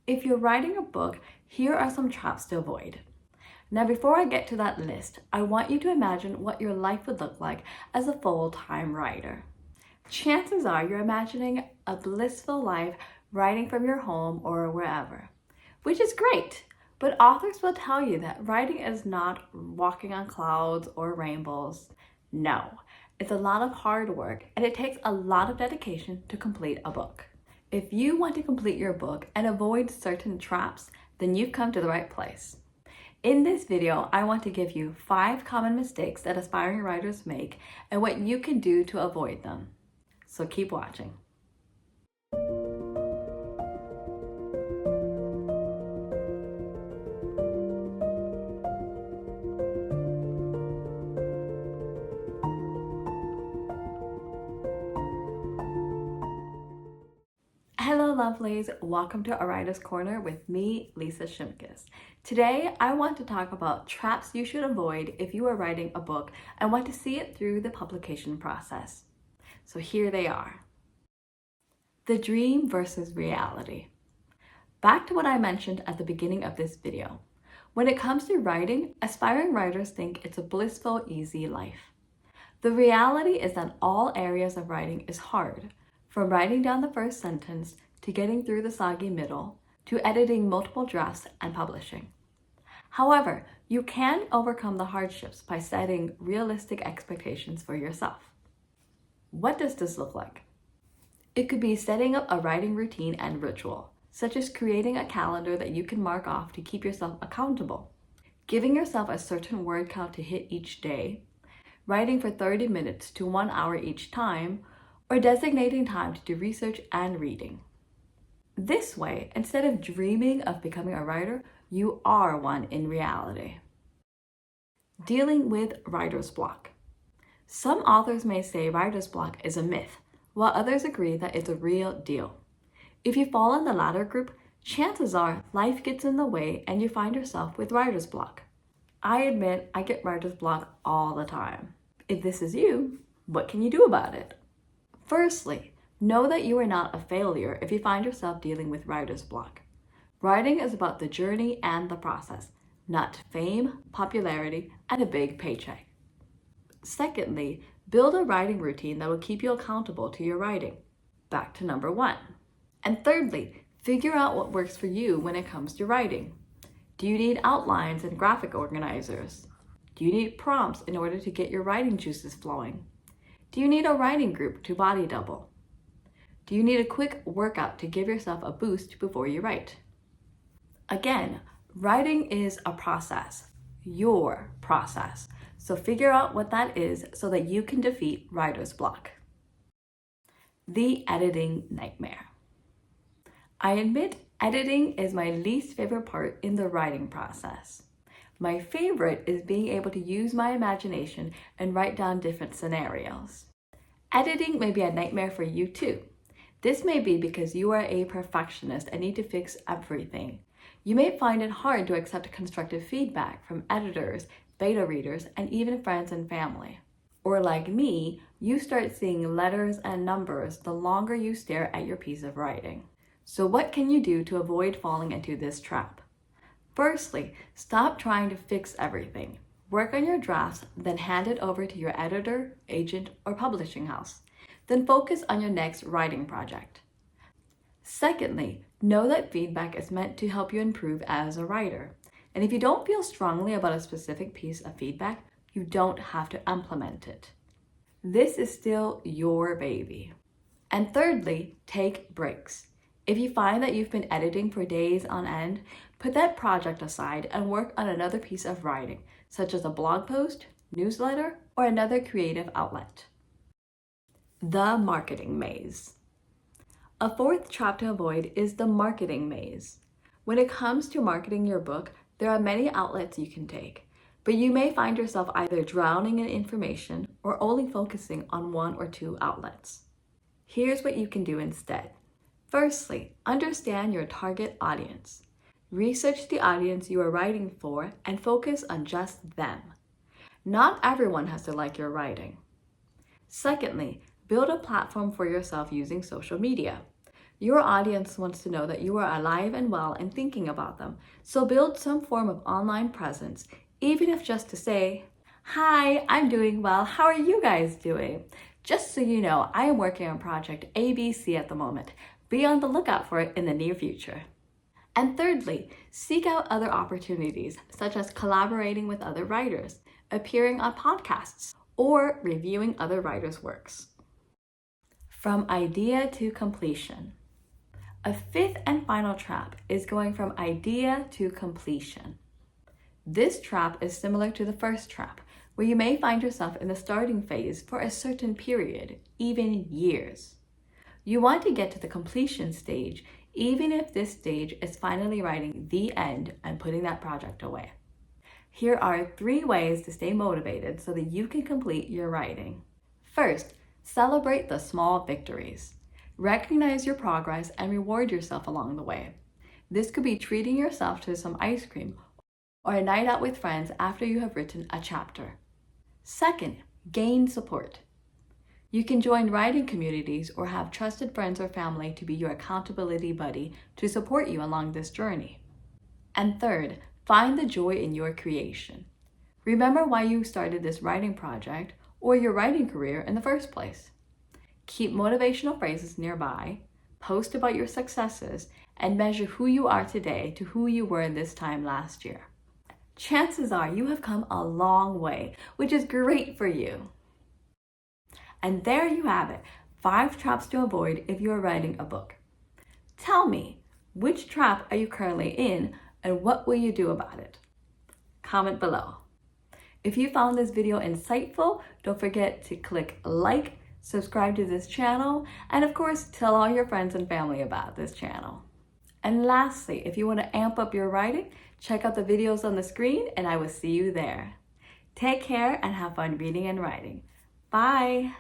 If you're writing a book, here are some traps to avoid. Now, before I get to that list, I want you to imagine what your life would look like as a full-time writer. Chances are you're imagining a blissful life writing from your home or wherever, which is great. But authors will tell you that writing is not walking on clouds or rainbows. No, it's a lot of hard work and it takes a lot of dedication to complete a book. If you want to complete your book and avoid certain traps, then you've come to the right place. In this video, I want to give you 5 common mistakes that aspiring writers make and what you can do to avoid them. So keep watching. Hello lovelies, welcome to A Writer's Corner with me, Lisa Shimkus. Today I want to talk about traps you should avoid if you are writing a book and want to see it through the publication process. So here they are. The dream versus reality. Back to what I mentioned at the beginning of this video. When it comes to writing, aspiring writers think it's a blissful, easy life. The reality is that all areas of writing is hard. From writing down the first sentence, to getting through the soggy middle, to editing multiple drafts and publishing. However, you can overcome the hardships by setting realistic expectations for yourself. What does this look like? It could be setting up a writing routine and ritual, such as creating a calendar that you can mark off to keep yourself accountable, giving yourself a certain word count to hit each day, writing for 30 minutes to 1 hour each time, or designating time to do research and reading. This way, instead of dreaming of becoming a writer, you are one in reality. Dealing with writer's block. Some authors may say writer's block is a myth, while others agree that it's a real deal. If you fall in the latter group, chances are life gets in the way and you find yourself with writer's block. I admit I get writer's block all the time. If this is you, what can you do about it? Firstly, know that you are not a failure if you find yourself dealing with writer's block. Writing is about the journey and the process, not fame, popularity, and a big paycheck. Secondly, build a writing routine that will keep you accountable to your writing. Back to number 1. And thirdly, figure out what works for you when it comes to writing. Do you need outlines and graphic organizers? Do you need prompts in order to get your writing juices flowing? Do you need a writing group to body double? Do you need a quick workout to give yourself a boost before you write? Again, writing is a process, your process. So figure out what that is so that you can defeat writer's block. The editing nightmare. I admit editing is my least favorite part in the writing process. My favorite is being able to use my imagination and write down different scenarios. Editing may be a nightmare for you too. This may be because you are a perfectionist and need to fix everything. You may find it hard to accept constructive feedback from editors, beta readers, and even friends and family. Or like me, you start seeing letters and numbers the longer you stare at your piece of writing. So what can you do to avoid falling into this trap? Firstly, stop trying to fix everything. Work on your drafts, then hand it over to your editor, agent, or publishing house. Then focus on your next writing project. Secondly, know that feedback is meant to help you improve as a writer. And if you don't feel strongly about a specific piece of feedback, you don't have to implement it. This is still your baby. And thirdly, take breaks. If you find that you've been editing for days on end, put that project aside and work on another piece of writing, such as a blog post, newsletter, or another creative outlet. The marketing maze. A fourth trap to avoid is the marketing maze. When it comes to marketing your book, there are many outlets you can take, but you may find yourself either drowning in information or only focusing on 1 or 2 outlets. Here's what you can do instead. Firstly, understand your target audience. Research the audience you are writing for and focus on just them. Not everyone has to like your writing. Secondly, build a platform for yourself using social media. Your audience wants to know that you are alive and well and thinking about them. So build some form of online presence, even if just to say, "Hi, I'm doing well. How are you guys doing? Just so you know, I am working on project ABC at the moment. Be on the lookout for it in the near future." And thirdly, seek out other opportunities, such as collaborating with other writers, appearing on podcasts, or reviewing other writers' works. From idea to completion. A fifth and final trap is going from idea to completion. This trap is similar to the first trap, where you may find yourself in the starting phase for a certain period, even years. You want to get to the completion stage, even if this stage is finally writing the end and putting that project away. Here are 3 ways to stay motivated so that you can complete your writing. First, celebrate the small victories. Recognize your progress and reward yourself along the way. This could be treating yourself to some ice cream or a night out with friends after you have written a chapter. Second, gain support. You can join writing communities or have trusted friends or family to be your accountability buddy to support you along this journey. And third, find the joy in your creation. Remember why you started this writing project or your writing career in the first place. Keep motivational phrases nearby, post about your successes, and measure who you are today to who you were this time last year. Chances are you have come a long way, which is great for you. And there you have it, 5 traps to avoid if you are writing a book. Tell me, which trap are you currently in and what will you do about it? Comment below. If you found this video insightful, don't forget to click like, subscribe to this channel, and of course, tell all your friends and family about this channel. And lastly, if you want to amp up your writing, check out the videos on the screen and I will see you there. Take care and have fun reading and writing. Bye!